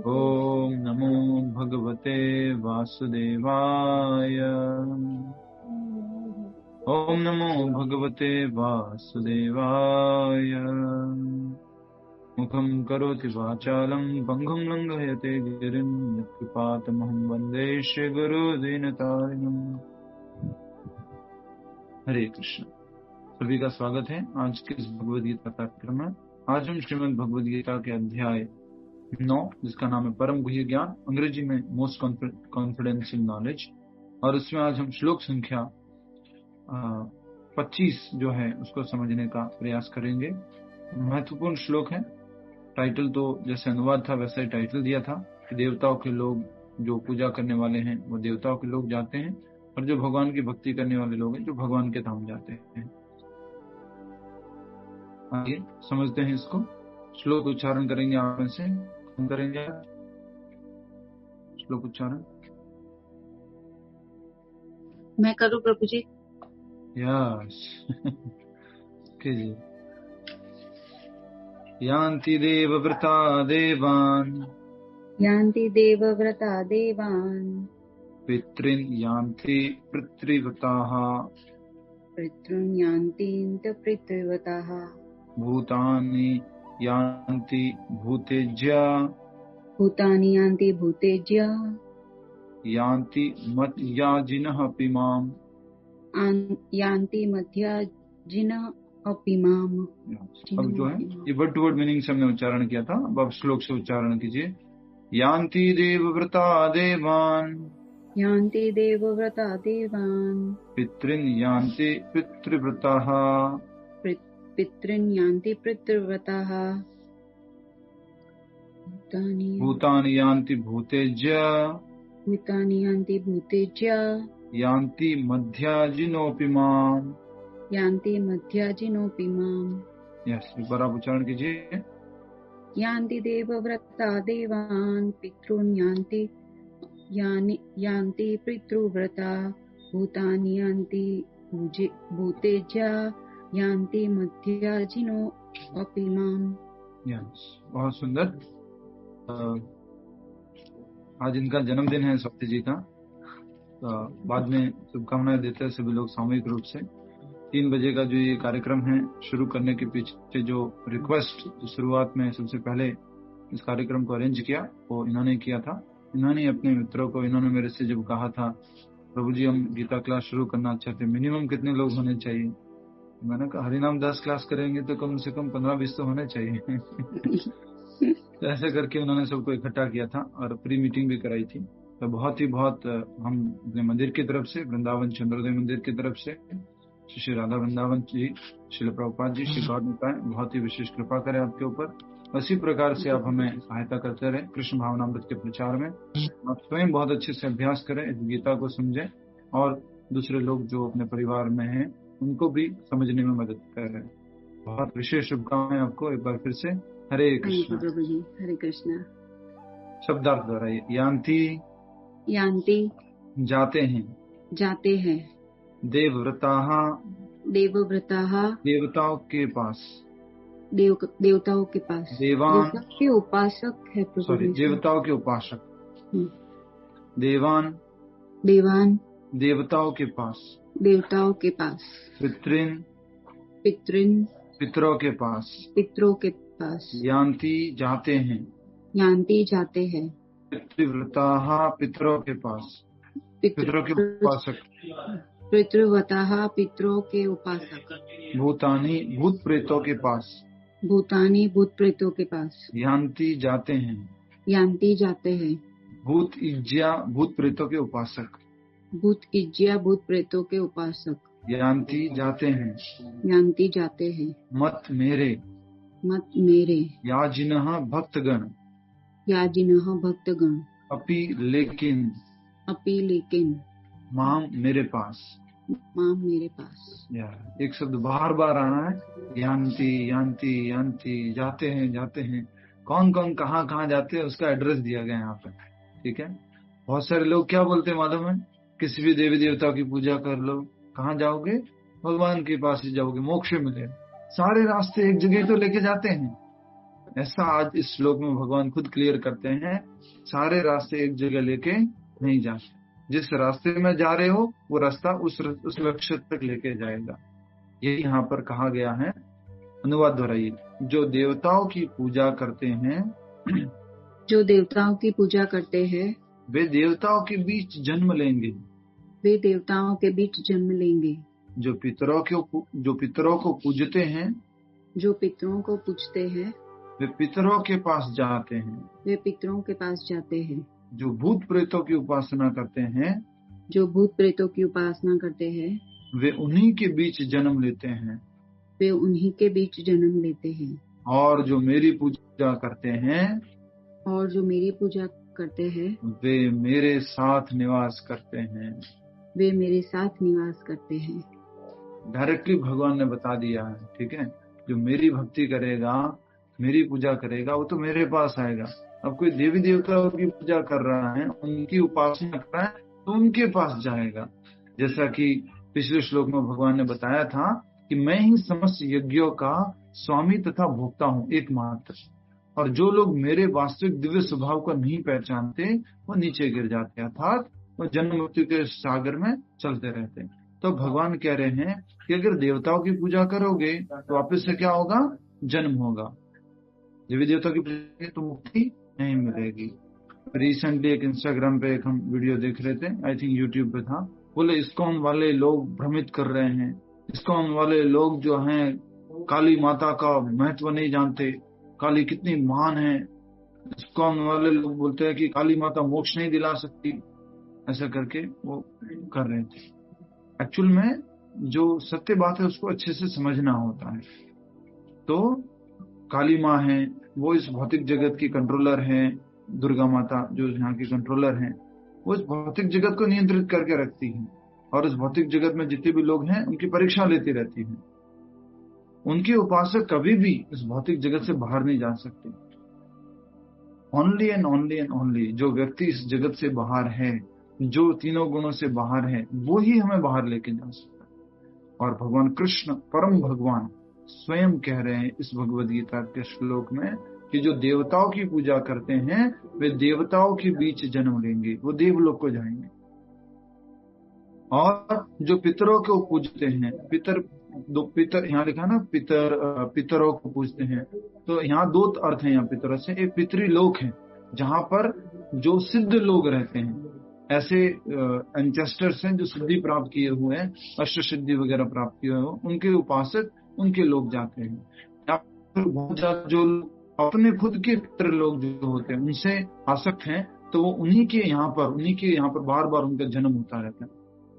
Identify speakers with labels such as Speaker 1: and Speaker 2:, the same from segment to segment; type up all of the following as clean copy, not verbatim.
Speaker 1: ओम नमो भगवते वासुदेवाय। ओम नमो भगवते वासुदेवाय। मुखं करोति वाचालं भंगुं लंघयते गिरिं यत्कृपातमहं वन्दे श्रीगुरुदीनतारिणम्। हरे कृष्ण। सभी का स्वागत है आज के इस भगवद गीता कार्यक्रम में। आज हम श्रीमद् भगवद गीता के अध्याय 9 जिसका नाम है परम गुह्य ज्ञान, अंग्रेजी में मोस्ट कॉन्फिडेंशियल नॉलेज, और उसमें आज हम श्लोक संख्या 25 जो है उसको समझने का प्रयास करेंगे। महत्वपूर्ण श्लोक है। टाइटल तो जैसे अनुवाद था वैसा ही टाइटल दिया था कि देवताओं के लोग, जो पूजा करने वाले हैं वो देवताओं के लोग जाते हैं, और जो भगवान की भक्ति करने वाले लोग हैं जो भगवान के धाम जाते हैं। आइए समझते हैं इसको। श्लोक उच्चारण करेंगे आप में से, हम करेंगे श्लोक उच्चारण।
Speaker 2: मैं करूं प्रभु जी?
Speaker 1: यस कीजिए। यान्ति देवव्रता देवान्,
Speaker 2: यान्ति देवव्रता देवान्,
Speaker 1: पितॄन् यान्ति पितृव्रताः,
Speaker 2: पितॄन् यान्ति पितृव्रताः,
Speaker 1: भूतानि यान्ति भूतेज्या,
Speaker 2: भूतानि यान्ति भूतेज्या,
Speaker 1: यान्ति मद्याजिनः अपि माम्,
Speaker 2: यान्ति मद्याजिनः अपि माम्।
Speaker 1: अब जो है ये वर्ड टू वर्ड मीनिंग से हमने उच्चारण किया था, अब आप श्लोक से उच्चारण कीजिए। यान्ति देवव्रता देवान्,
Speaker 2: यान्ति देवव्रता देवान्,
Speaker 1: पितॄन् यान्ति पितृव्रताः,
Speaker 2: पितॄन् यान्ति पितृव्रताः,
Speaker 1: भूतानि यान्ति भूतेज्या,
Speaker 2: भूतानि यान्ति भूतेज्या,
Speaker 1: यान्ति मध्याजिनोऽपि माम्,
Speaker 2: यान्ति मध्याजिनोऽपि माम्।
Speaker 1: यस, एक बार आप उच्चारण कीजिए।
Speaker 2: यान्ति देवव्रता देवान्, पितॄन् यान्ति पितृव्रता, भूतानि यान्ति भूतेज्या, यान्ति मध्याजिनो अपि माम्।
Speaker 1: यस, बहुत सुंदर। आज इनका जन्मदिन है सत्य जी का। बाद में शुभकामनाएं देते हैं सभी लोग सामूहिक रूप से। 3 बजे का जो ये कार्यक्रम है शुरू करने के पीछे जो रिक्वेस्ट शुरुआत में सबसे पहले इस कार्यक्रम को अरेंज किया वो इन्होंने किया था। इन्होंने अपने मित्रों को, इन्होंने मेरे से जब कहा था प्रभु जी हम गीता क्लास शुरू करना चाहते हैं, मिनिमम कितने लोग होने चाहिए? मैंने कहा हरिनाम 10 क्लास करेंगे तो कम से कम 15-20 तो होने चाहिए। तो ऐसे करके उन्होंने सबको इकट्ठा किया था और प्री मीटिंग भी कराई थी। तो बहुत हम अपने मंदिर की तरफ से, वृंदावन चंद्रोदय मंदिर की तरफ से, श्री राधा वृंदावन जी, श्रील प्रभुपाद जी, श्री गौर निताय बहुत ही विशेष कृपा करें आपके ऊपर। इसी प्रकार से आप हमें सहायता करते रहे कृष्ण भावनामृत के प्रचार में। आप स्वयं बहुत अच्छे से अभ्यास करें, इस गीता को समझें और दूसरे लोग जो अपने परिवार में हैं उनको भी समझने में मदद करें। बहुत विशेष शुभकामनाएं आपको एक बार फिर से। हरे कृष्ण।
Speaker 2: हरे कृष्ण।
Speaker 1: शब्दार्थ दोहराइए। यान्ति,
Speaker 2: यान्ति
Speaker 1: जाते हैं,
Speaker 2: जाते हैं,
Speaker 1: देवव्रताः,
Speaker 2: देवव्रताः
Speaker 1: देवताओं के पास,
Speaker 2: देवताओं के पास,
Speaker 1: देवान
Speaker 2: के उपासक है प्रभु जी।
Speaker 1: देवताओं के उपासक, देवान
Speaker 2: देवान
Speaker 1: देवताओं के पास,
Speaker 2: देवताओं के पास,
Speaker 1: पितृन
Speaker 2: पितरों के पास,
Speaker 1: यान्ति जाते हैं,
Speaker 2: यान्ति जाते हैं,
Speaker 1: पितृव्रताः पितरों के पास, पितरों के उपासक,
Speaker 2: पितृव्रताः पितरों के उपासक,
Speaker 1: भूतानि भूत प्रेतों के पास,
Speaker 2: भूतानि भूत प्रेतों के पास,
Speaker 1: यान्ति जाते हैं,
Speaker 2: यान्ति जाते हैं,
Speaker 1: भूत इज्या भूत प्रेतों के उपासक,
Speaker 2: भूत इज्या भूत प्रेतों के उपासक,
Speaker 1: यान्ति जाते हैं,
Speaker 2: यान्ति जाते हैं,
Speaker 1: मत मेरे, याजिनः भक्तगण,
Speaker 2: याजिनः भक्तगण,
Speaker 1: अपि लेकिन, माम मेरे पास, एक शब्द बार बार आना है। यान्ति यान्ति यान्ति, जाते हैं। कौन कहाँ जाते हैं उसका एड्रेस दिया गया है यहाँ पे, ठीक है। बहुत सारे लोग क्या बोलते हैं मालूम है, किसी भी देवी देवता की पूजा कर लो, कहाँ जाओगे? भगवान के पास ही जाओगे, मोक्ष मिले। सारे रास्ते एक जगह तो लेके जाते हैं, ऐसा आज इस श्लोक में भगवान खुद क्लियर करते हैं। सारे रास्ते एक जगह लेके नहीं जाते, जिस रास्ते में जा रहे हो वो रास्ता उस लक्ष्य तक लेके जाएगा। यही यहाँ पर कहा गया है। अनुवाद दोहराइए। जो देवताओं की पूजा करते हैं,
Speaker 2: जो देवताओं की पूजा करते हैं,
Speaker 1: वे देवताओं के बीच जन्म लेंगे।
Speaker 2: वे देवताओं के बीच जन्म लेंगे।
Speaker 1: जो पितरों को पूजते हैं,
Speaker 2: जो पितरों को पूजते हैं,
Speaker 1: वे पितरों के पास जाते हैं।
Speaker 2: वे पितरों के पास जाते हैं।
Speaker 1: जो भूत प्रेतों की उपासना करते हैं,
Speaker 2: जो भूत प्रेतों की उपासना करते हैं,
Speaker 1: वे उन्हीं के बीच जन्म लेते हैं।
Speaker 2: वे उन्हीं के बीच जन्म लेते हैं।
Speaker 1: और जो मेरी पूजा करते हैं,
Speaker 2: और जो मेरी पूजा करते हैं,
Speaker 1: वे मेरे साथ निवास करते हैं।
Speaker 2: वे मेरे साथ निवास करते हैं।
Speaker 1: डायरेक्टली भगवान ने बता दिया है, ठीक है। जो मेरी भक्ति करेगा, मेरी पूजा करेगा, वो तो मेरे पास आएगा। अब कोई देवी देवताओं की पूजा कर रहा है, उनकी उपासना कर रहा है, तो उनके पास जाएगा। जैसा कि पिछले श्लोक में भगवान ने बताया था कि मैं ही समस्त यज्ञों का स्वामी तथा भोक्ता हूँ, एकमात्र। और जो लोग मेरे वास्तविक दिव्य स्वभाव को नहीं पहचानते, वो नीचे गिर जाते, अर्थात वो जन्म मृत्यु के सागर में चलते रहते। तो भगवान कह रहे हैं कि अगर देवताओं की पूजा करोगे तो वापस से क्या होगा? जन्म होगा। देवी देवताओं की पूजा तो मुक्ति नहीं मिलेगी। रिसेंटली एक इंस्टाग्राम पे एक हम वीडियो देख रहे थे, आई थिंक यूट्यूब पे था। बोले इस्कॉन वाले लोग भ्रमित कर रहे हैं, इस्कॉन वाले लोग जो हैं काली माता का महत्व नहीं जानते, काली कितनी महान है। इस्कॉन वाले लोग बोलते हैं कि काली माता मोक्ष नहीं दिला सकती, ऐसा करके वो कर रहे थे। एक्चुअल में जो सत्य बात है उसको अच्छे से समझना होता है। तो काली माँ है, वो इस भौतिक जगत की कंट्रोलर है। दुर्गा माता जो यहाँ की कंट्रोलर हैं, वो इस भौतिक जगत को नियंत्रित करके रखती हैं, और इस भौतिक जगत में जितने भी लोग हैं उनकी परीक्षा लेती रहती हैं। उनके उपासक कभी भी इस भौतिक जगत से बाहर नहीं जा सकते। Only and only and only जो व्यक्ति इस जगत से बाहर है, जो तीनों गुणों से बाहर है, वो ही हमें बाहर लेके जा सकता है। और भगवान कृष्ण, परम भगवान, स्वयं कह रहे हैं इस भगवद गीता के श्लोक में कि जो देवताओं की पूजा करते हैं वे देवताओं के बीच जन्म लेंगे, वो देवलोक को जाएंगे। और जो पितरों को पूजते हैं, पितर यहाँ लिखा ना, पितरों को पूजते हैं, तो यहाँ दो अर्थ है यहाँ पितरों से। एक पितरी लोक है जहाँ पर जो सिद्ध लोग रहते हैं, ऐसे एंसेस्टर्स हैं जो सिद्धि प्राप्त किए हुए हैं, अष्ट सिद्धि वगैरह प्राप्त किए हुए, उनके उपासक, उनके लोग जाते हैं। या फिर बहुत ज्यादा जो अपने खुद के पितर लोग जो होते हैं उनसे आसक्त हैं, तो वो उन्हीं के यहाँ पर बार बार उनका जन्म होता रहता है।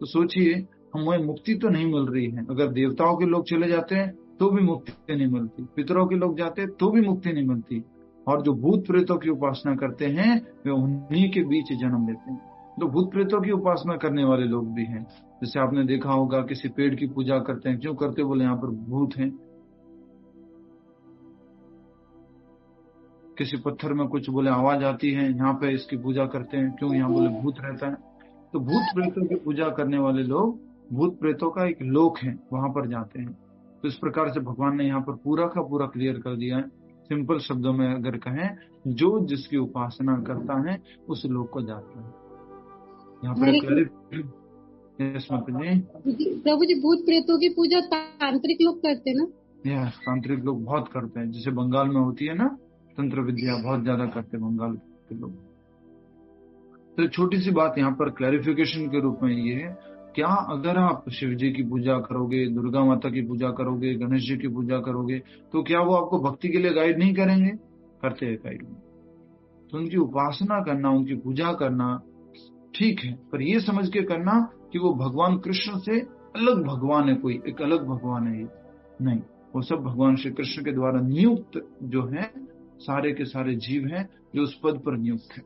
Speaker 1: तो सोचिए, हमें मुक्ति तो नहीं मिल रही है। अगर देवताओं के लोग चले जाते हैं तो भी मुक्ति नहीं मिलती, पितरों के लोग जाते हैं तो भी मुक्ति नहीं मिलती, और जो भूत प्रेतों की उपासना करते हैं वे उन्हीं के बीच जन्म लेते हैं। तो भूत प्रेतों की उपासना करने वाले लोग भी हैं। जैसे आपने देखा होगा, किसी पेड़ की पूजा करते हैं, क्यों करते? बोले यहाँ पर भूत हैं। किसी पत्थर में कुछ बोले आवाज आती है, यहाँ पे इसकी पूजा करते हैं, क्यों? यहाँ बोले भूत रहता है। तो भूत प्रेतों की पूजा करने वाले लोग, भूत प्रेतों का एक लोक है, वहां पर जाते हैं। तो इस प्रकार से भगवान ने यहाँ पर पूरा का पूरा क्लियर कर दिया है। सिंपल शब्दों में अगर कहें, जो जिसकी उपासना करता है उस लोक को जाता है। यहाँ पर
Speaker 3: प्रभु जी, भूत प्रेतों की पूजा तांत्रिक लोग करते हैं ना?
Speaker 1: तांत्रिक लोग बहुत करते हैं। जैसे बंगाल में होती है ना तंत्र विद्या, बहुत ज्यादा करते हैं बंगाल के लोग। तो छोटी सी बात यहाँ पर क्लैरिफिकेशन के रूप में ये है, क्या अगर आप शिव जी की पूजा करोगे, दुर्गा माता की पूजा करोगे, गणेश जी की पूजा करोगे, तो क्या वो आपको भक्ति के लिए गाइड नहीं करेंगे? करते हैं गाइड। तो उनकी उपासना करना, उनकी पूजा करना ठीक है, पर ये समझ के करना कि वो भगवान कृष्ण से अलग भगवान है, कोई एक अलग भगवान है, ये नहीं। वो सब भगवान श्री कृष्ण के द्वारा नियुक्त जो है, सारे के सारे जीव हैं जो उस पद पर नियुक्त है।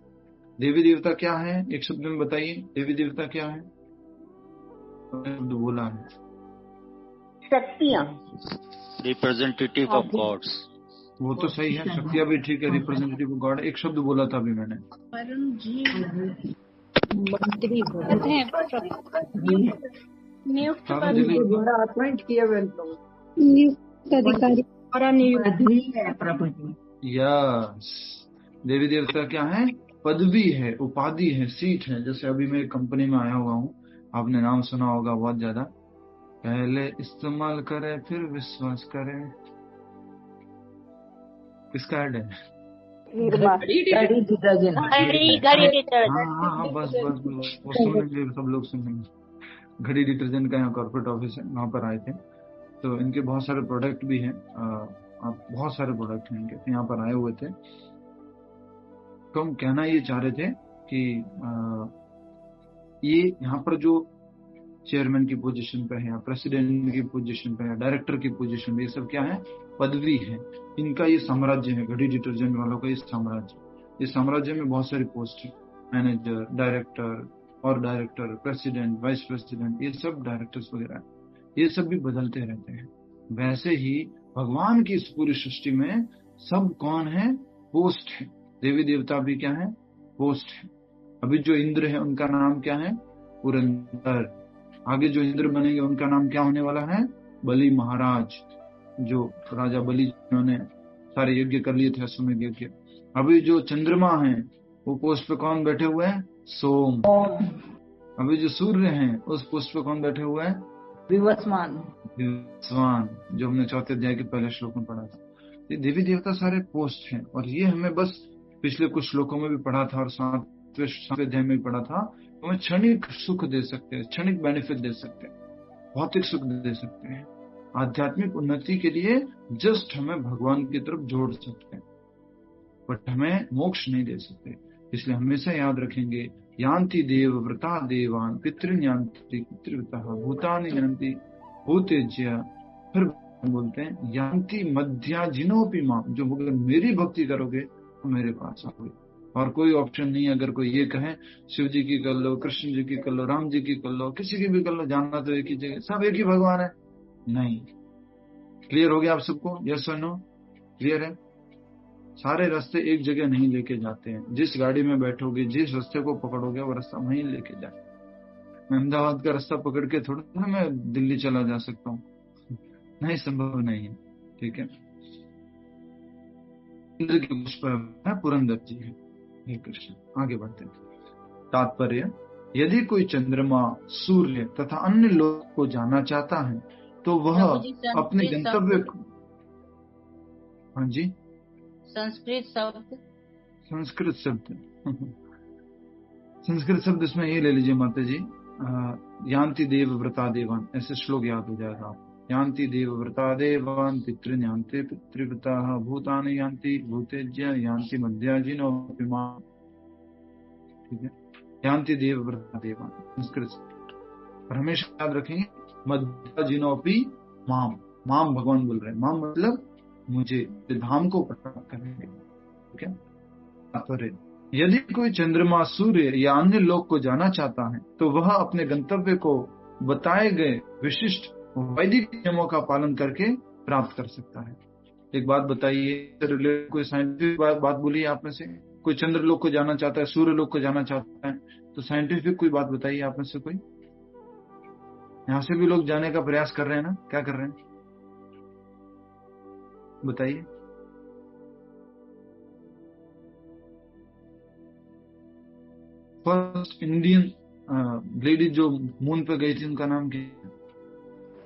Speaker 1: देवी देवता क्या है? एक शब्द में बताइए, देवी देवता क्या है? शब्द बोला है,
Speaker 3: शक्तियां,
Speaker 4: रिप्रेजेंटेटिव ऑफ गॉड्स।
Speaker 1: वो तो सही है, शक्तियां भी ठीक है, रिप्रेजेंटेटिव ऑफ गॉड। एक शब्द बोला था अभी मैंने,
Speaker 3: मंत्री नियुक्त
Speaker 2: अपॉइंट किया,
Speaker 3: नियुक्त अधिकारी
Speaker 2: है प्रभु जी।
Speaker 1: यस, देवी देवता क्या है? पदवी है, उपाधि है, सीट है। जैसे अभी मैं एक कंपनी में आया हुआ हूँ, आपने नाम सुना होगा बहुत ज्यादा, पहले इस्तेमाल करे फिर विश्वास करे। किसका ऐड है?
Speaker 5: घड़ी डिटर्जेंट।
Speaker 1: हाँ, बस वो सुनेंगे, सब लोग सुनेंगे। घड़ी डिटर्जेंट का यहाँ कॉर्पोरेट ऑफिस है, वहां पर आए थे। तो इनके बहुत सारे प्रोडक्ट भी हैं, बहुत सारे प्रोडक्ट हैं इनके, तो यहाँ पर आए हुए थे। तो हम कहना ये चाह रहे थे कि ये यहाँ पर जो चेयरमैन की पोजीशन पे है, या प्रेसिडेंट की पोजीशन पे, या डायरेक्टर की पोजीशन पे, ये सब क्या है? पदवी है। इनका ये साम्राज्य है, घड़ी डिटर्जेंट वालों का ये साम्राज्य। इस साम्राज्य में बहुत सारी पोस्ट है, मैनेजर, डायरेक्टर और डायरेक्टर, प्रेसिडेंट, वाइस प्रेसिडेंट, ये सब डायरेक्टर्स वगैरह, ये सब भी बदलते रहते हैं। वैसे ही भगवान की इस पूरी सृष्टि में सब कौन है? पोस्ट है। देवी देवता भी क्या है? पोस्ट है। अभी जो इंद्र है उनका नाम क्या है? पुरंदर। आगे जो इंद्र बनेंगे उनका नाम क्या होने वाला है? बलि महाराज, जो राजा बलि जिन्होंने सारे यज्ञ कर लिए थे, अश्वमेध यज्ञ। अभी जो चंद्रमा है वो पोस्ट पे कौन बैठे हुए हैं? सोम। अभी जो सूर्य हैं उस पोस्ट पे कौन बैठे हुए हैं?
Speaker 5: विवस्वान,
Speaker 1: जो हमने चौथे अध्याय के पहले श्लोक में पढ़ा था। ये देवी देवता सारे पोस्ट हैं, और ये हमें बस पिछले कुछ श्लोकों में भी पढ़ा था और सातवें अध्याय में भी पढ़ा था। हमें क्षणिक सुख दे सकते हैं, क्षणिक बेनिफिट दे सकते हैं, भौतिक सुख दे सकते हैं। आध्यात्मिक उन्नति के लिए जस्ट हमें भगवान की तरफ जोड़ सकते हैं, बट हमें मोक्ष नहीं दे सकते। इसलिए हमेशा याद रखेंगे, यान्ति देव व्रता देवान पितृन यान्ति पितृव्रता भूतानि यान्ति भूतेज्य। फिर बोलते हैं यान्ति मध्याजिनोपि माम, जो अगर मेरी भक्ति करोगे तो मेरे पास आओगे। और कोई ऑप्शन नहीं। अगर कोई ये कहे शिव जी की कर लो, कृष्ण जी की कर लो, राम जी की कर लो, किसी की भी कर लो, जानना तो एक ही जगह, सब एक ही भगवान है। नहीं। क्लियर हो गया आप सबको? यस और नो? क्लियर है? सारे रास्ते एक जगह नहीं लेके जाते हैं। जिस गाड़ी में बैठोगे, जिस रास्ते को पकड़ोगे, वो रास्ता वहीं लेके जाए। मैं अहमदाबाद का रास्ता पकड़ के थोड़ा ना मैं दिल्ली चला जा सकता हूँ, नहीं, संभव नहीं है। ठीक है। इंद्र के पुष्प पुरंदर जी है। हे कृष्ण। आगे बढ़ते हैं। तात्पर्य, यदि कोई चंद्रमा, सूर्य तथा अन्य लोक को जाना चाहता है तो वह अपने गंतव्य। हाँ जी,
Speaker 5: संस्कृत
Speaker 1: शब्द इसमें ये ले लीजिए माता जी, यान्ति देव व्रता देवान, ऐसे श्लोक याद हो जाएगा आप। यान्ति देव व्रता देवान पितृन यान्ति पितृव्रता भूतानि यान्ति भूतेज्य यान्ति मध्याजिनोपि माम। ठीक है। यान्ति देव व्रता देवान संस्कृत। और हमेशा याद रखेंगे मध्याजिनोपि माम। माम भगवान बोल रहे हैं, माम मतलब मुझे, धाम को प्राप्त करेंगे। ठीक है। तात्पर्य, यदि कोई चंद्रमा, सूर्य या अन्य लोक को जाना चाहता है तो वह अपने गंतव्य को बताए गए विशिष्ट वैदिक नियमों का पालन करके प्राप्त कर सकता है। एक बात बताइए, कोई साइंटिफिक बात बोलिए आप में से। कोई चंद्र लोक को जाना चाहता है, सूर्य लोक को जाना चाहता है, तो साइंटिफिक कोई बात बताइए आप में से कोई। यहाँ से भी लोग जाने का प्रयास कर रहे हैं ना, क्या कर रहे हैं बताइए। फर्स्ट इंडियन लेडी जो मून पे गई थी, उनका नाम क्या?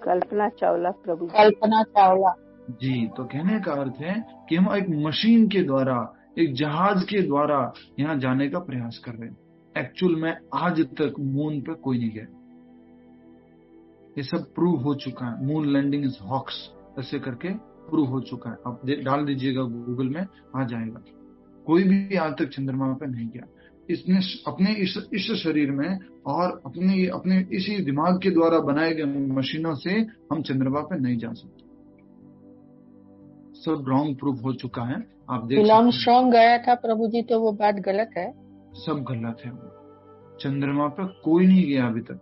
Speaker 5: कल्पना चावला प्रभु। कल्पना चावला
Speaker 1: जी। तो कहने का अर्थ है कि हम एक मशीन के द्वारा, एक जहाज के द्वारा यहाँ जाने का प्रयास कर रहे हैं। एक्चुअल में आज तक मून पे कोई नहीं गया, ये सब प्रूव हो चुका है। मून लैंडिंग इज हॉक्स, ऐसे करके प्रूव हो चुका है। आप डाल दीजिएगा गूगल में, आ जाएगा। कोई भी आज तक चंद्रमा पे नहीं गया। इसने अपने इस शरीर में और अपने इसी दिमाग के द्वारा बनाए गए मशीनों से हम चंद्रमा पे नहीं जा सकते। सब रॉन्ग प्रूफ हो चुका है। आप देख सकते हैं।
Speaker 5: स्ट्रॉन्ग गया था प्रभु जी, तो वो बात गलत है।
Speaker 1: सब गलत है। चंद्रमा पे कोई नहीं गया अभी तक।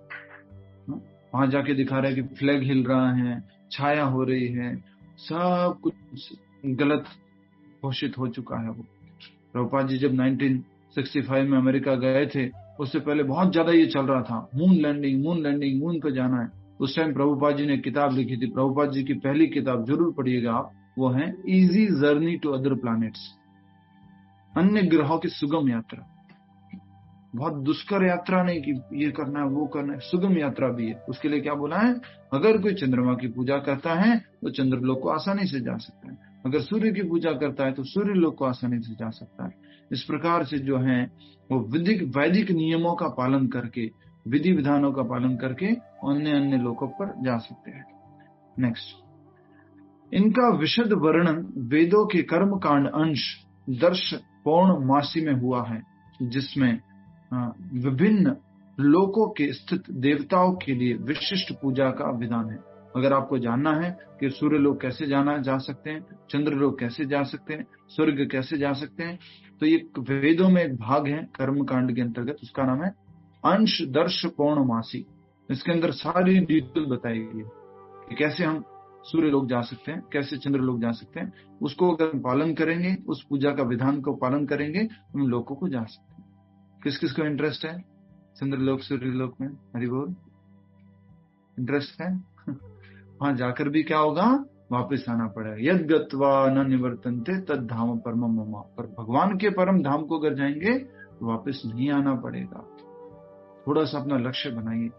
Speaker 1: वहां जाके दिखा रहा है कि फ्लैग हिल रहा है, छाया हो रही है, सब कुछ गलत घोषित हो चुका है। वो प्रभुपाद जी जब 1965 में अमेरिका गए थे, उससे पहले बहुत ज्यादा ये चल रहा था, मून लैंडिंग, मून पे जाना है। उस टाइम प्रभुपाद जी ने किताब लिखी थी। प्रभुपाद जी की पहली किताब जरूर पढ़िएगा आप, वो है easy journey to other planets, अन्य ग्रहों की सुगम यात्रा। बहुत दुष्कर यात्रा नहीं कि ये करना है वो करना है, सुगम यात्रा भी है। उसके लिए क्या बोला है, अगर कोई चंद्रमा की पूजा करता है तो चंद्रलोक को आसानी से जा सकता है, अगर सूर्य की पूजा करता है तो सूर्य लोक को आसानी से जा सकता है। इस प्रकार से जो है वो वैदिक नियमों का पालन करके, विधि विधानों का पालन करके अन्य अन्य लोकों पर जा सकते हैं। नेक्स्ट, इनका विशद वर्णन वेदों के कर्म कांड अंश दर्श पौर्णमासी में हुआ है, जिसमें विभिन्न लोकों के स्थित देवताओं के लिए विशिष्ट पूजा का विधान है। अगर आपको जानना है कि सूर्य लोक कैसे जा सकते हैं, चंद्र लोक कैसे जा सकते हैं, स्वर्ग कैसे जा सकते हैं, तो ये वेदों में एक भाग है कर्म कांड के अंतर्गत, उसका नाम है अंश दर्श पौर्णमासी। इसके अंदर सारी डिटेल बताई गई है कि कैसे हम सूर्य लोक जा सकते हैं, कैसे चंद्र लोक जा सकते हैं। उसको अगर पालन करेंगे, उस पूजा का विधान को पालन करेंगे, हम लोकों को जा सकते हैं। किस किस को इंटरेस्ट है चंद्रलोक सूर्य लोक में? हरि बोल, इंटरेस्ट है? वहां जाकर भी क्या होगा, वापस आना पड़ेगा। यद गत्वा न निवर्तन्ते तद धाम परमम मम, पर भगवान के परम धाम को अगर जाएंगे तो वापस नहीं आना पड़ेगा। थोड़ा सा अपना लक्ष्य बनाइए।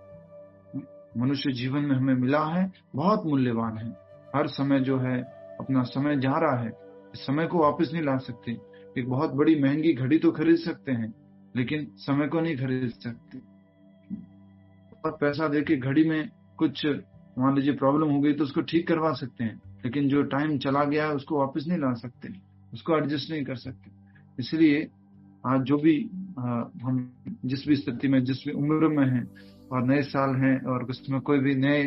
Speaker 1: मनुष्य जीवन में हमें मिला है, बहुत मूल्यवान है। हर समय जो है अपना समय जा रहा है, इस समय को वापस नहीं ला सकते। एक बहुत बड़ी महंगी घड़ी तो खरीद सकते हैं, लेकिन समय को नहीं खरीद सकते। और पैसा देके घड़ी में कुछ मान लीजिए प्रॉब्लम हो गई तो उसको ठीक करवा सकते हैं, लेकिन जो टाइम चला गया है उसको वापस नहीं ला सकते, उसको एडजस्ट नहीं कर सकते। इसलिए आज जो भी हम जिस भी स्थिति में, जिस भी उम्र में हैं, और नए साल है और उसमें कोई भी नए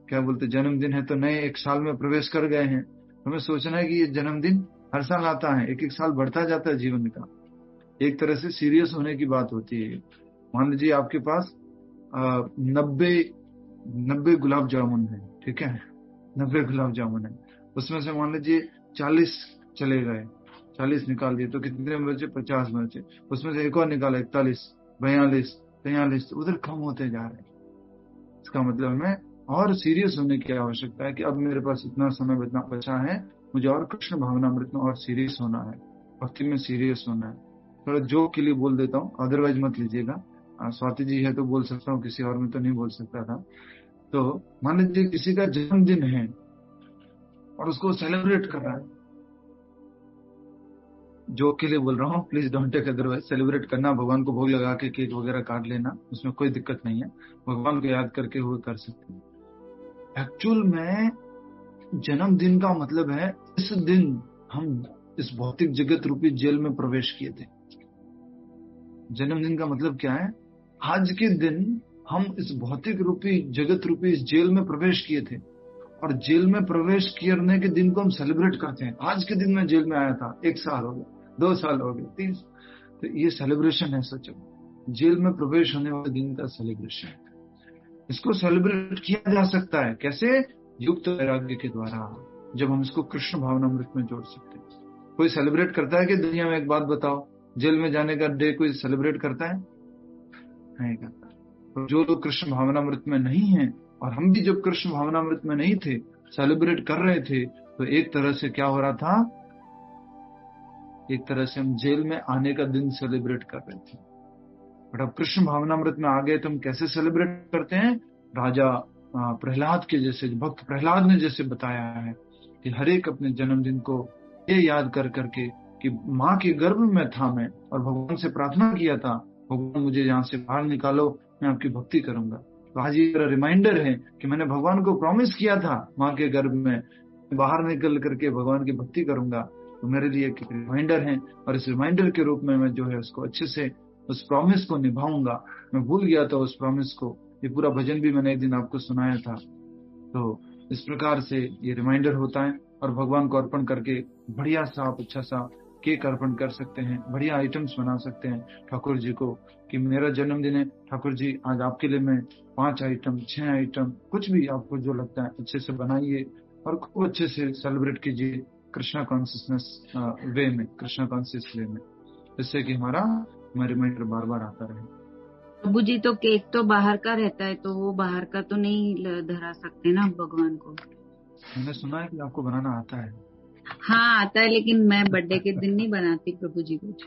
Speaker 1: क्या बोलते जन्मदिन है, तो नए एक साल में प्रवेश कर गए हैं, हमें सोचना है कि ये जन्मदिन हर साल आता है, एक एक साल बढ़ता जाता है जीवन का। एक तरह से सीरियस होने की बात होती है। मान लीजिए आपके पास 90 गुलाब जामुन है, ठीक है, 90 गुलाब जामुन है, उसमें से मान लीजिए 40 चले गए, 40 निकाल दिए तो कितने बचे, 50 बचे। उसमें से एक और निकाला 41, 42, 43, उधर कम होते जा रहे हैं। इसका मतलब हमें और सीरियस होने की आवश्यकता है कि अब मेरे पास इतना समय बचा है, मुझे और कृष्ण भावनामृत में और सीरियस होना है, भक्ति में सीरियस होना है। थोड़ा जोक के लिए बोल देता हूँ, अदरवाइज मत लीजिएगा। स्वाति जी है तो बोल सकता हूँ, किसी और में तो नहीं बोल सकता था। तो मान लीजिए किसी का जन्मदिन है और उसको सेलिब्रेट कर रहा है, जोक के लिए बोल रहा हूँ, please don't take otherwise. Celebrate करना, भगवान को भोग लगा के केक वगैरह काट लेना, उसमें कोई दिक्कत नहीं है, भगवान को याद करके हुए कर सकते हैं। एक्चुअल में जन्मदिन का मतलब है इस दिन हम इस भौतिक जगत रूपी जेल में प्रवेश किए थे। जन्मदिन का मतलब क्या है, आज के दिन हम इस भौतिक रूपी जगत रूपी इस जेल में प्रवेश किए थे, और जेल में प्रवेश करने के दिन को हम सेलिब्रेट करते हैं। आज के दिन मैं जेल में आया था, 1 साल हो गया, 2 साल हो गए, 3, तो ये सेलिब्रेशन है। सच जेल में प्रवेश होने वाले दिन का सेलिब्रेशन है। इसको सेलिब्रेट किया जा सकता है कैसे, युक्त वैराग्य के द्वारा, जब हम इसको कृष्ण भावनामृत में जोड़ सकते हैं। कोई सेलिब्रेट करता है कि दुनिया में? एक बात बताओ, जेल में जाने का डे कोई सेलिब्रेट करता है? नहीं करता। तो जो लोग कृष्ण भावनामृत में नहीं है, और हम भी जब कृष्ण भावनामृत में नहीं थे, सेलिब्रेट कर रहे थे, तो एक तरह से क्या हो रहा था, एक तरह से हम जेल में आने का दिन सेलिब्रेट कर रहे थे। बट अब कृष्ण भावनामृत में आ गए तो हम कैसे सेलिब्रेट करते हैं? राजा प्रहलाद के जैसे, भक्त प्रहलाद ने जैसे बताया है कि हर एक अपने जन्मदिन को ये याद कर करके कि माँ के गर्भ में था मैं, और भगवान से प्रार्थना किया था, भगवान मुझे यहाँ से बाहर निकालो, मैं आपकी भक्ति करूंगा। तो आज ये मेरा रिमाइंडर है कि मैंने भगवान को प्रॉमिस किया था, माँ के गर्भ में बाहर निकल करके भगवान की भक्ति करूंगा। तो मेरे लिए एक रिमाइंडर है, और इस रिमाइंडर के रूप में मैं जो है उसको अच्छे से, उस प्रॉमिस को निभाऊंगा। मैं भूल गया था उस प्रॉमिस को, ये पूरा भजन भी मैंने एक दिन आपको सुनाया था। तो इस प्रकार से ये रिमाइंडर होता है, और भगवान को अर्पण करके बढ़िया सा आप अच्छा सा केक अर्पण कर सकते हैं, बढ़िया आइटम्स बना सकते हैं ठाकुर जी को, कि मेरा जन्मदिन है ठाकुर जी, आज आपके लिए मैं 5 आइटम, 6 आइटम, कुछ भी आपको जो लगता है अच्छे से बनाइए, और खूब अच्छे से सेलिब्रेट कीजिए कृष्णा कॉन्शियसनेस वे में, कृष्णा कॉन्शियस वे में, जिससे कि हमारा रिमाइंडर बार बार आता रहे।
Speaker 2: प्रभु जी, तो केक तो बाहर का रहता है, तो वो बाहर का तो नहीं धरा सकते ना भगवान को?
Speaker 1: मैंने सुना है कि आपको बनाना आता है।
Speaker 2: हाँ आता है, लेकिन मैं बर्थडे के दिन नहीं बनाती प्रभु जी कुछ।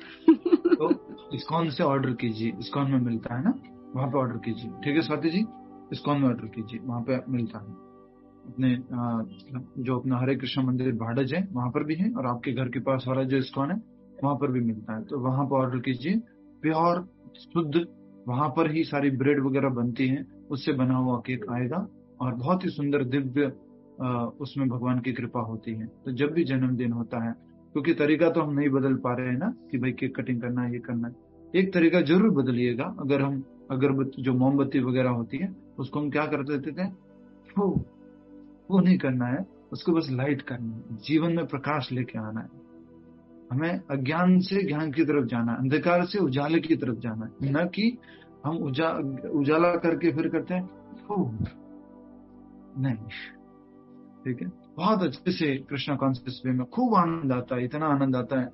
Speaker 1: तो इस्कॉन से ऑर्डर कीजिए, इस्कॉन में मिलता है ना, वहां पे ऑर्डर कीजिए। ठीक है स्वाति जी, इस्कॉन में ऑर्डर कीजिए, वहां पे मिलता है। अपने जो अपना हरे कृष्ण मंदिर भाड़ज है वहां पर भी है, और आपके घर के पास वाला जो इस्कॉन है वहां पर भी मिलता है। तो वहां पर ऑर्डर कीजिए, प्योर शुद्ध, वहां पर ही सारी ब्रेड वगैरह बनती है, उससे बना हुआ केक आएगा, और बहुत ही सुंदर दिव्य उसमें भगवान की कृपा होती है। तो जब भी जन्मदिन होता है, क्योंकि तरीका तो हम नहीं बदल पा रहे हैं ना कि भाई केक कटिंग करना है, ये करना है, एक तरीका जरूर बदलिएगा। अगर हम अगरबत्ती जो मोमबत्ती वगैरह होती है उसको हम क्या कर देते थे, वो नहीं करना है, उसको बस लाइट करना है, जीवन में प्रकाश लेके आना है। हमें अज्ञान से ज्ञान की तरफ जाना है, अंधकार से उजाले की तरफ जाना है, न कि हम उजाला करके फिर करते हैं नहीं। ठीक है, बहुत अच्छे से कृष्णा कॉन्शियस वे में खूब आनंद आता है, इतना आनंद आता है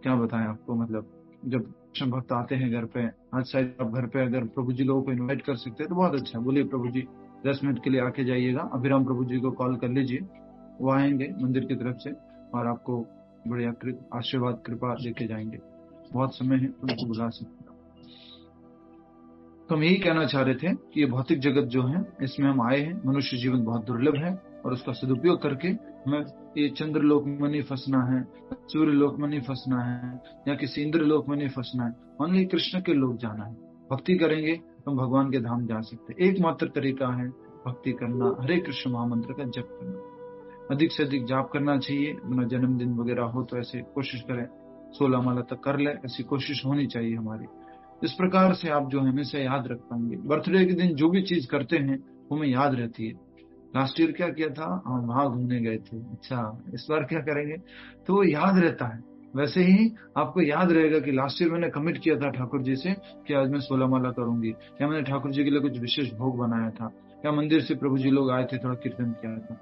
Speaker 1: क्या बताएं आपको। मतलब जब कृष्ण भक्त आते हैं घर पे, आज शायद आप घर पे अगर प्रभु जी लोगों को इनवाइट कर सकते हैं तो बहुत अच्छा है। बोलिए प्रभु जी 10 मिनट के लिए आके जाइएगा, अभिराम प्रभु जी को कॉल कर लीजिए, वो आएंगे मंदिर की तरफ से और आपको बढ़िया आशीर्वाद कृपा देके जाएंगे। बहुत समय है, उनको बुला सकते हैं। तो हम यही कहना चाह रहे थे कि ये भौतिक जगत जो है इसमें हम आए हैं, मनुष्य जीवन बहुत दुर्लभ है, और उसका सदुपयोग करके हमें ये चंद्रलोक में नहीं फंसना है, सूर्य लोक में नहीं फंसना है, या किसी इंद्र लोक में नहीं फंसना है, ओनली कृष्ण के लोक जाना है। भक्ति करेंगे तो हम भगवान के धाम जा सकते हैं। एकमात्र तरीका है भक्ति करना, हरे कृष्ण महामंत्र का जप करना, अधिक से अधिक जाप करना चाहिए। अपना जन्मदिन वगैरह हो तो ऐसे कोशिश करें 16 माला तक कर ले, ऐसी कोशिश होनी चाहिए हमारी। इस प्रकार से आप जो हमेशा याद रख पाएंगे। बर्थडे के दिन जो भी चीज करते हैं वो हमें याद रहती है। लास्ट ईयर क्या किया था, हम वहां घूमने गए थे, अच्छा इस बार क्या करेंगे, तो वो याद रहता है। वैसे ही आपको याद रहेगा कि लास्ट ईयर मैंने कमिट किया था ठाकुर जी से कि आज मैं 16 माला करूंगी, या मैंने ठाकुर जी के लिए कुछ विशेष भोग बनाया था, या मंदिर से प्रभु जी लोग आए थे, थोड़ा कीर्तन किया था।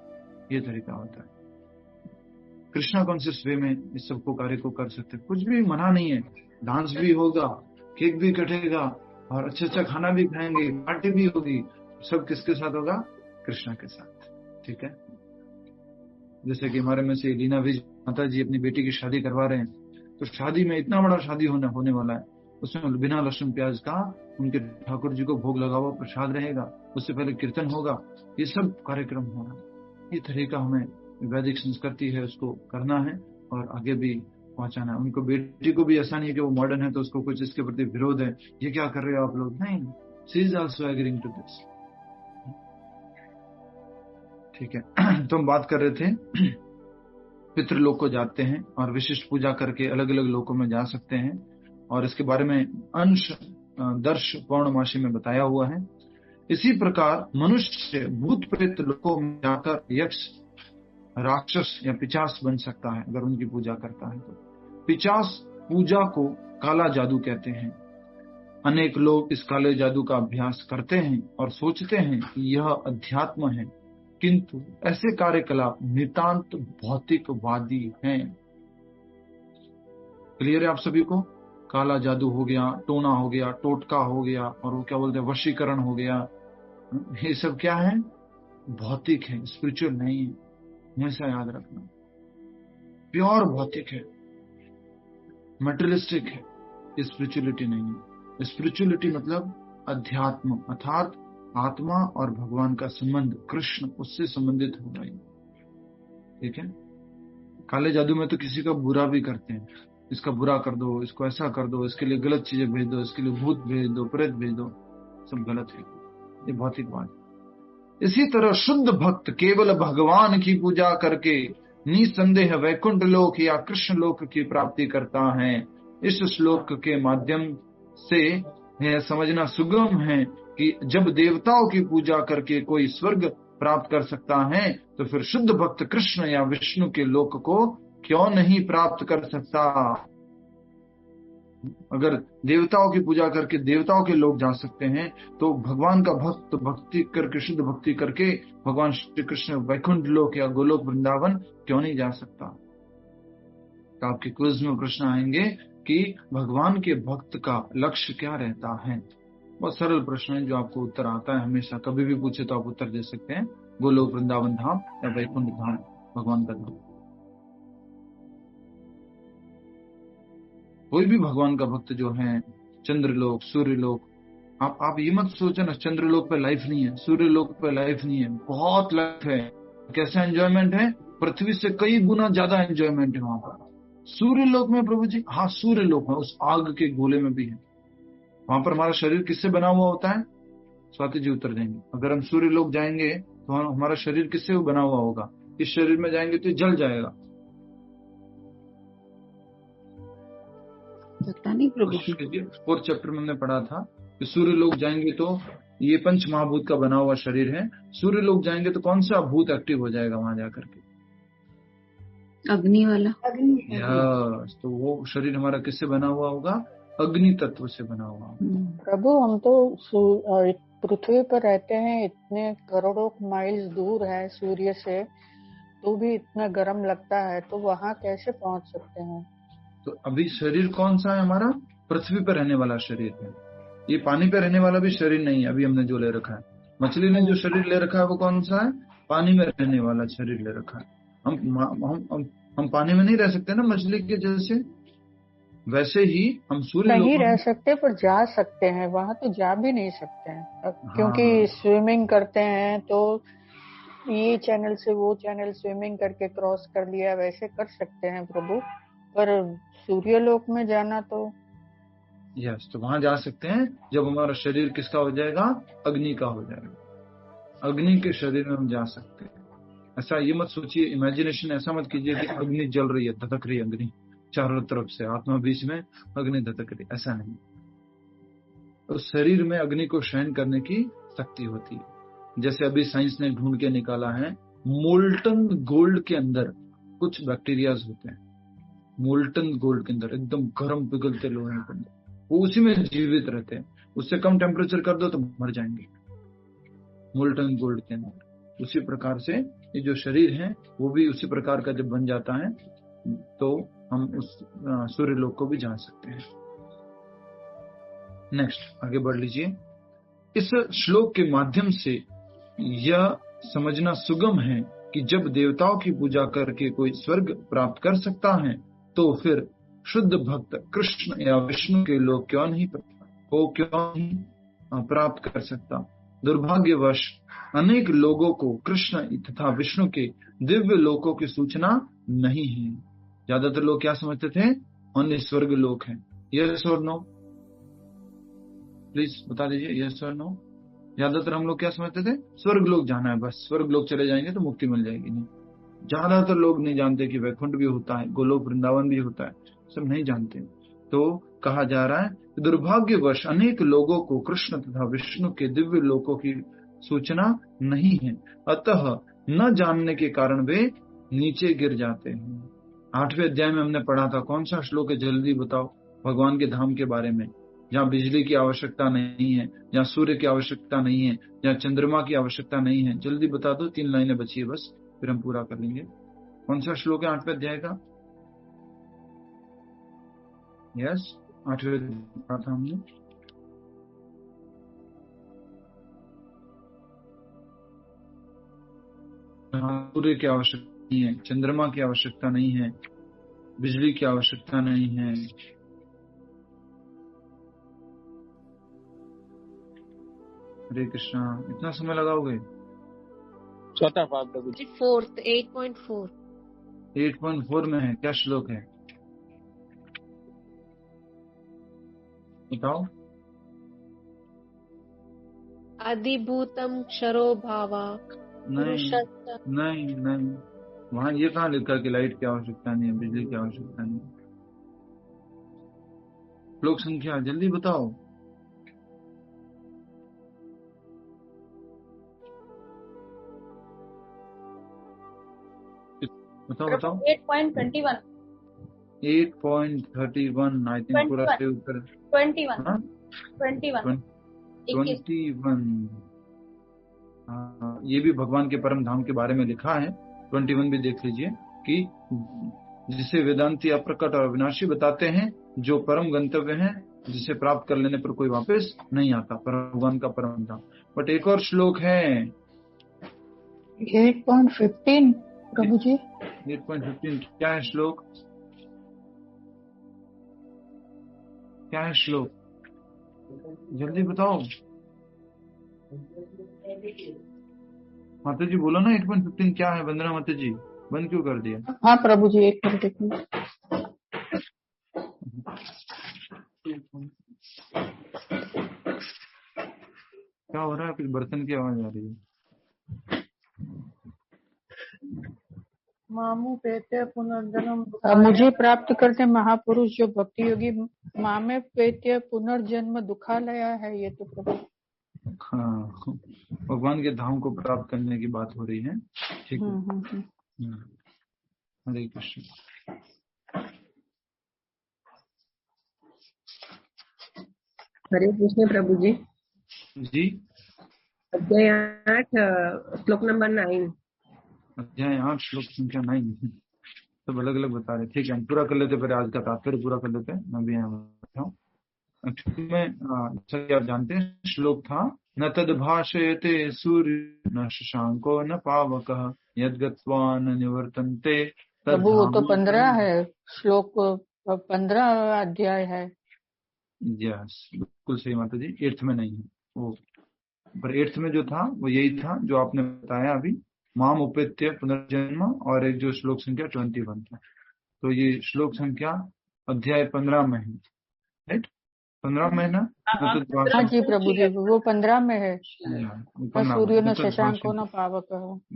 Speaker 1: ये तरीका होता है। कृष्णा कॉन्शियस वे में इस सबको कार्य को कर सकते, कुछ भी मना नहीं है। डांस भी होगा, केक भी कटेगा, और अच्छा अच्छा खाना भी खाएंगे, पार्टी भी होगी। सब किसके साथ होगा, कृष्णा के साथ। ठीक है, जैसे कि हमारे में से लीना विज माता जी अपनी बेटी की शादी करवा रहे हैं, तो शादी में इतना बड़ा शादी होने वाला है, उसमें बिना लहसुन प्याज का उनके ठाकुर जी को भोग लगा हुआ प्रसाद रहेगा, उससे पहले कीर्तन होगा, ये सब कार्यक्रम हो रहा है। ये तरीका हमें वैदिक संस्कृति है उसको करना है और आगे भी पहुंचाना है। उनको बेटी को भी ऐसा नहीं है कि वो मॉडर्न है तो उसको कुछ इसके प्रति विरोध है, ये क्या कर रहे हो आप लोग, नहीं, she is also agreeing to this. ठीक है, तो हम बात कर रहे थे पितृलोक को जाते हैं और विशिष्ट पूजा करके अलग अलग लोकों में जा सकते हैं, और इसके बारे में अंश दर्श पौर्णमासी में बताया हुआ है। इसी प्रकार मनुष्य भूत प्रेत लोकों में जाकर यक्ष, राक्षस या पिचास बन सकता है अगर उनकी पूजा करता है तो। पिचास पूजा को काला जादू कहते हैं। अनेक लोग इस काले जादू का अभ्यास करते हैं और सोचते हैं कि यह अध्यात्म है, किंतु ऐसे कार्यकलाप नितांत भौतिकवादी हैं। क्लियर है आप सभी को? काला जादू हो गया, टोना हो गया, टोटका हो गया, और वो क्या बोलते हैं वशीकरण हो गया, ये सब क्या है, भौतिक है, स्पिरिचुअल नहीं है। हमेशा याद रखना, प्योर भौतिक है, मटेरियलिस्टिक है, स्पिरिचुअलिटी नहीं है। स्पिरिचुअलिटी मतलब अध्यात्म, अर्थात आत्मा और भगवान का संबंध, कृष्ण उससे संबंधित हो रही। ठीक है, काले जादू में तो किसी का बुरा भी करते हैं, इसका बुरा कर दो, इसको ऐसा कर दो, इसके लिए गलत चीजें भेज दो, इसके लिए भूत भेज दो, प्रेत भेज दो, सब गलत है, ये भौतिक बात। इसी तरह शुद्ध भक्त केवल भगवान की पूजा करके निसंदेह वैकुंठ लोक या कृष्ण लोक की प्राप्ति करता है। इस श्लोक के माध्यम से यह समझना सुगम है कि जब देवताओं की पूजा करके कोई स्वर्ग प्राप्त कर सकता है, तो फिर शुद्ध भक्त कृष्ण या विष्णु के लोक को क्यों नहीं प्राप्त कर सकता। अगर देवताओं की पूजा करके देवताओं के लोग जा सकते हैं, तो भगवान का भक्त भक्ति करके, शुद्ध भक्ति करके भगवान श्री कृष्ण वैकुंठ लोक या गोलोक वृंदावन क्यों नहीं जा सकता। तो आपके क्विज में प्रश्न आएंगे कि भगवान के भक्त का लक्ष्य क्या रहता है। बहुत सरल प्रश्न है जो आपको उत्तर आता है, हमेशा कभी भी पूछे तो आप उत्तर दे सकते हैं। गोलोक वृंदावन धाम या वैकुंठ धाम, भगवान का धाम। कोई भी भगवान का भक्त जो है, चंद्रलोक, सूर्यलोक, आप ये मत सोचो ना चंद्रलोक पे लाइफ नहीं है, सूर्यलोक पे लाइफ नहीं है, बहुत लाइफ है। कैसा एंजॉयमेंट है, पृथ्वी से कई गुना ज्यादा एंजॉयमेंट है वहां पर। सूर्यलोक में प्रभु जी, हाँ सूर्यलोक में उस आग के गोले में भी है। वहां पर हमारा शरीर किससे बना हुआ होता है? स्वाति जी उत्तर देंगे। अगर हम सूर्यलोक जाएंगे तो हमारा शरीर किससे बना हुआ होगा? इस शरीर में जाएंगे तो जल जाएगा।
Speaker 2: पता नहीं प्रभु जी।
Speaker 1: 4th चैप्टर में हमने पढ़ा था कि सूर्य लोग जाएंगे तो ये पंच महाभूत का बना हुआ शरीर है। सूर्य लोग जाएंगे तो कौन सा भूत एक्टिव हो जाएगा वहां जाकर के?
Speaker 2: अग्नि वाला।
Speaker 1: यस, तो वो शरीर हमारा किससे बना हुआ होगा? अग्नि तत्व से बना हुआ होगा।
Speaker 5: प्रभु हम तो पृथ्वी पर रहते हैं, इतने करोड़ों माइल्स दूर है सूर्य से, तो भी इतना गर्म लगता है, तो वहां कैसे पहुंच सकते हैं?
Speaker 1: तो अभी शरीर कौन सा है हमारा? पृथ्वी पर रहने वाला शरीर है। ये पानी पर रहने वाला भी शरीर नहीं है अभी हमने जो ले रखा है। मछली ने जो शरीर ले रखा है वो कौन सा है? पानी में रहने वाला शरीर ले रखा है। हम पानी में नहीं रह सकते ना मछली के जैसे, वैसे ही हम सूर्य
Speaker 5: नहीं रह सकते, पर जा सकते हैं। वहां तो जा भी नहीं सकते हैं क्योंकि स्विमिंग करते हैं, तो ये चैनल से वो चैनल स्विमिंग करके क्रॉस कर लिया, वैसे कर सकते हैं प्रभु। पर सूर्यलोक में जाना तो
Speaker 1: यस, तो वहां जा सकते हैं जब हमारा शरीर किसका हो जाएगा? अग्नि का हो जाएगा। अग्नि के शरीर में हम जा सकते हैं। ऐसा ये मत सोचिए, इमेजिनेशन ऐसा मत कीजिए कि अग्नि जल रही है, धधक रही है अग्नि चारों तरफ से, आत्मा बीच में, अग्नि धधक रही, ऐसा नहीं। तो शरीर में अग्नि को सहन करने की शक्ति होती है। जैसे अभी साइंस ने ढूंढ के निकाला है, मोल्टन गोल्ड के अंदर कुछ बैक्टीरियाज होते हैं। मोल्टन गोल्ड के अंदर एकदम गर्म पिघलते लोहे के अंदर, वो उसी में जीवित रहते हैं। उससे कम टेम्परेचर कर दो तो मर जाएंगे मोल्टन गोल्ड के अंदर। उसी प्रकार से ये जो शरीर है वो भी उसी प्रकार का जब बन जाता है तो हम उस सूर्य लोक को भी जान सकते हैं। नेक्स्ट आगे बढ़ लीजिए। इस श्लोक के माध्यम से यह समझना सुगम है कि जब देवताओं की पूजा करके कोई स्वर्ग प्राप्त कर सकता है तो फिर शुद्ध भक्त कृष्ण या विष्णु के लोक क्यों नहीं प्राप्त कर सकता। दुर्भाग्यवश अनेक लोगों को कृष्ण तथा विष्णु के दिव्य लोकों की सूचना नहीं है। ज्यादातर लोग क्या समझते थे? ओनली स्वर्ग लोक है। यस और नो, प्लीज बता दीजिए, यस और नो। ज्यादातर हम लोग क्या समझते थे? स्वर्ग लोक जाना है, बस स्वर्ग लोक चले जाएंगे तो मुक्ति मिल जाएगी। नहीं, ज्यादातर लोग नहीं जानते कि वैकुंठ भी होता है, गोलोक वृंदावन भी होता है, सब नहीं जानते। तो कहा जा रहा है दुर्भाग्यवश अनेक लोगों को कृष्ण तथा विष्णु के दिव्य लोकों की सूचना नहीं है, अतः न जानने के कारण वे नीचे गिर जाते हैं। 8वें अध्याय में हमने पढ़ा था, कौन सा श्लोक है जल्दी बताओ? भगवान के धाम के बारे में, जहाँ बिजली की आवश्यकता नहीं है, जहाँ सूर्य की आवश्यकता नहीं है, जहाँ चंद्रमा की आवश्यकता नहीं है। जल्दी बता दो, 3 लाइनें बची है बस, फिर हम पूरा कर लेंगे। कौन सा श्लोक है 8वें अध्याय का? यस, 8वें पढ़ा था हमने। सूर्य की आवश्यकता नहीं है, चंद्रमा की आवश्यकता नहीं है, बिजली की आवश्यकता नहीं है। हरे कृष्णा, इतना समय लगाओगे?
Speaker 6: चौथा पाठ प्रभु जी।
Speaker 3: 8.4
Speaker 1: 8.4 में है, क्या श्लोक है बताओ?
Speaker 3: अधिभूतम क्षरो भावा।
Speaker 1: नहीं, वहां ये कहाँ लिखा कि लाइट की आवश्यकता नहीं है, बिजली की आवश्यकता नहीं? श्लोक संख्या जल्दी बताओ। बताओ।
Speaker 7: 8.21
Speaker 1: 8.31 आई थिंक पूरा सही उत्तर। 21। ये भी भगवान के परम धाम के बारे में लिखा है। 21 भी देख लीजिए कि जिसे वेदांती अप्रकट और अविनाशी बताते हैं, जो परम गंतव्य है, जिसे प्राप्त कर लेने पर कोई वापस नहीं आता, भगवान का परम धाम। बट एक और श्लोक है
Speaker 5: 8.15 प्रभु जी।
Speaker 1: 8.15 क्या है श्लोक? क्या है श्लोक? जल्दी बताओ माता जी, बोलो ना। 8.15 क्या है? वंदना माता जी, बंद क्यों कर दिया?
Speaker 5: हाँ प्रभु जी, एक मिनट देखिए।
Speaker 1: क्या हो रहा है? कुछ बर्तन की आवाज आ रही है।
Speaker 5: मामू पेत्य पुनर्जन्म, मुझे प्राप्त करते महापुरुष जो भक्ति योगी, मामे पेत्य पुनर्जन्म दुखालया है ये तो प्रभु।
Speaker 1: हाँ, भगवान के धाम को प्राप्त करने की बात हो रही है। ठीक है। हरे कृष्ण।
Speaker 7: हरे कृष्ण प्रभु जी।
Speaker 1: जी,
Speaker 7: अध्याय 8 श्लोक नंबर 9।
Speaker 1: अध्याय 8 श्लोक संख्या 9। सब अलग अलग बता रहे। ठीक है, हम पूरा कर लेते, फिर आज का तात्पर्य पूरा कर लेते हैं। मैं भी यहाँ बैठा हूँ। एक्चुअली में जैसा कि आप जानते हैं, श्लोक था न तद भाषयते सूर्य न शशांको न पावकः यद्गत्वा न निवर्तन्ते।
Speaker 5: प्रभु वो तो 15 है श्लोक, 15 अध्याय है।
Speaker 1: यस, बिल्कुल सही माता जी। 8th में नहीं है वो, पर 8th में जो था वो यही था जो आपने बताया अभी, माम उपेत्य पुनर्जन्म, और एक जो श्लोक संख्या 21 था। तो ये श्लोक संख्या अध्याय 15 में है, राइट? 15 में ना?
Speaker 5: हाँ जी प्रभु जी, वो 15 में है। न सूर्य न शशांको न पावक।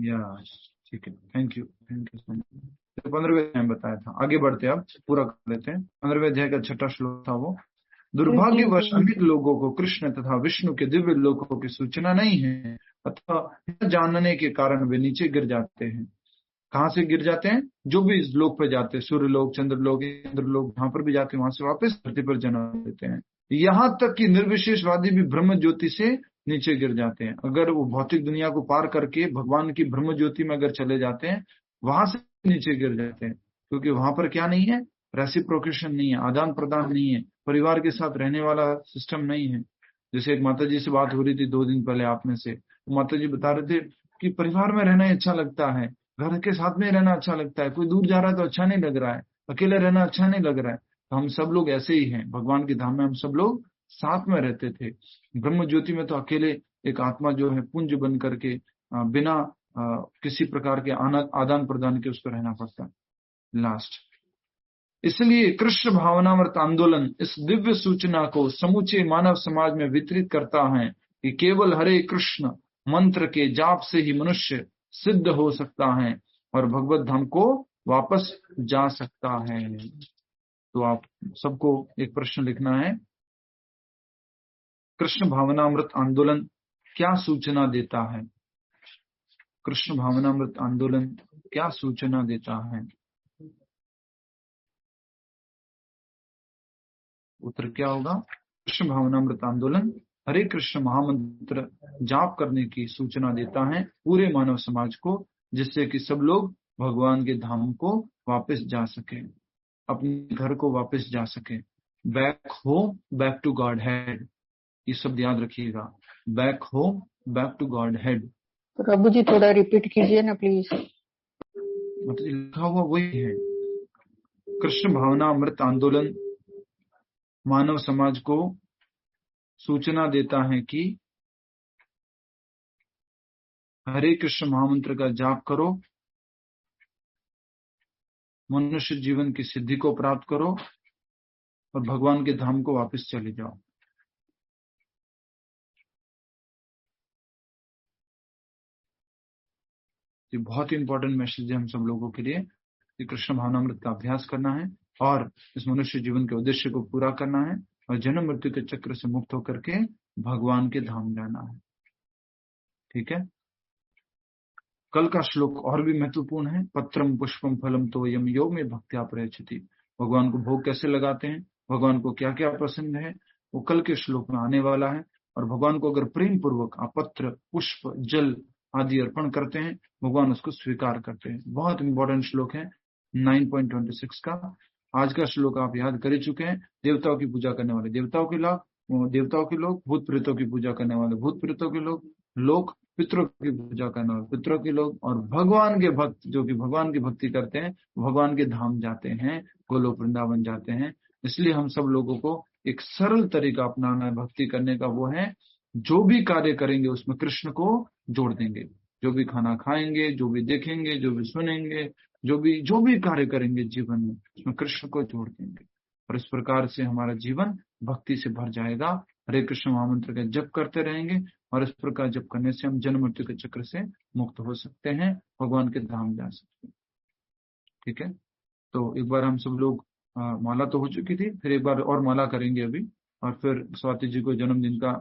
Speaker 1: यस, ठीक है। Thank you, thank you so much. 15वें अध्याय बताया था। आगे बढ़ते, अब पूरा कर लेते हैं। 15वें अध्याय का 6वां श्लोक था वो, दुर्भाग्यवश अनेक लोगों को कृष्ण तथा विष्णु के दिव्य लोकों की सूचना नहीं है, अथवा न जानने के कारण वे नीचे गिर जाते हैं। कहाँ से गिर जाते हैं? जो भी इस लोक पे जाते हैं, सूर्य लोक, चंद्र लोक, इंद्र लोक, जहां पर भी जाते हैं वहां से वापस धरती पर जन्म लेते हैं। यहाँ तक कि निर्विशेषवादी भी ब्रह्म ज्योति से नीचे गिर जाते हैं। अगर वो भौतिक दुनिया को पार करके भगवान की ब्रह्म ज्योति में अगर चले जाते हैं, वहां से नीचे गिर जाते हैं, क्योंकि वहां पर क्या नहीं है? रेसिप्रोकेशन नहीं है, आदान प्रदान नहीं है, परिवार के साथ रहने वाला सिस्टम नहीं है। जैसे एक माता जी से बात हो रही थी 2 दिन पहले आप में से, माता जी बता रहे थे कि परिवार में रहना अच्छा लगता है, घर के साथ में रहना अच्छा लगता है, कोई दूर जा रहा है तो अच्छा नहीं लग रहा है, अकेले रहना अच्छा नहीं लग रहा है। तो हम सब लोग ऐसे ही हैं। भगवान के धाम में हम सब लोग साथ में रहते थे। ब्रह्म ज्योति में तो अकेले एक आत्मा जो है पुंज बन करके बिना किसी प्रकार के आदान प्रदान के उसको रहना पड़ता है। लास्ट, इसलिए कृष्ण भावनामृत आंदोलन इस दिव्य सूचना को समूचे मानव समाज में वितरित करता है कि केवल हरे कृष्ण मंत्र के जाप से ही मनुष्य सिद्ध हो सकता है और भगवत धाम को वापस जा सकता है। तो आप सबको एक प्रश्न लिखना है, कृष्ण भावनामृत आंदोलन क्या सूचना देता है? कृष्ण भावनामृत आंदोलन क्या सूचना देता है? उत्तर क्या होगा? कृष्ण भावनामृत आंदोलन हरे कृष्ण महामंत्र जाप करने की सूचना देता है पूरे मानव समाज को, जिससे कि सब लोग भगवान के धाम को वापस जा सके, अपने घर को वापस जा सके। Back home, back to Godhead, ये शब्द याद रखिएगा। Back home, back to Godhead.
Speaker 5: प्रभु जी थोड़ा रिपीट कीजिए ना प्लीज।
Speaker 1: मतलब लिखा हुआ वही है। कृष्ण भावना अमृत आंदोलन मानव समाज को सूचना देता है कि हरे कृष्ण महामंत्र का जाप करो, मनुष्य जीवन की सिद्धि को प्राप्त करो और भगवान के धाम को वापस चले जाओ। ये बहुत ही इंपॉर्टेंट मैसेज है हम सब लोगों के लिए कि कृष्ण भावनामृत का अभ्यास करना है और इस मनुष्य जीवन के उद्देश्य को पूरा करना है और जन्म मृत्यु के चक्र से मुक्त होकर के भगवान के धाम जाना है। ठीक है, कल का श्लोक और भी महत्वपूर्ण है। पत्रम पुष्पम फलम तो यम योग में भक्त्या प्रयच्छति। भगवान को भोग कैसे लगाते हैं, भगवान को क्या क्या पसंद है, वो कल के श्लोक में आने वाला है। और भगवान को अगर प्रेम पूर्वक आप पत्र, पुष्प, जल आदि अर्पण करते हैं, भगवान उसको स्वीकार करते हैं। बहुत इंपॉर्टेंट श्लोक है 9.26 का। आज का श्लोक आप याद कर चुके हैं। देवताओं की पूजा करने वाले देवताओं के लोग, भूत प्रेतों की पूजा करने वाले भूत प्रेतों के लोग, पितरों की पूजा करने वाले पितरों के लोग, और भगवान के भक्त जो कि भगवान की भक्ति करते हैं, भगवान के धाम जाते हैं, गोलोक वृंदावन जाते हैं। इसलिए हम सब लोगों को एक सरल तरीका अपनाना है भक्ति करने का, वो है जो भी कार्य करेंगे उसमें कृष्ण को जोड़ देंगे। जो भी खाना खाएंगे, जो भी देखेंगे, जो भी सुनेंगे, जो भी कार्य करेंगे जीवन में, उसमें कृष्ण को जोड़ देंगे। और इस प्रकार से हमारा जीवन भक्ति से भर जाएगा। हरे कृष्ण महामंत्र का जप करते रहेंगे और इस प्रकार जप करने से हम जन्म मृत्यु के चक्र से मुक्त हो सकते हैं, भगवान के धाम जा सकते हैं। ठीक है, तो एक बार हम सब लोग माला तो हो चुकी थी, फिर एक बार और माला करेंगे अभी, और फिर स्वाति जी को जन्मदिन का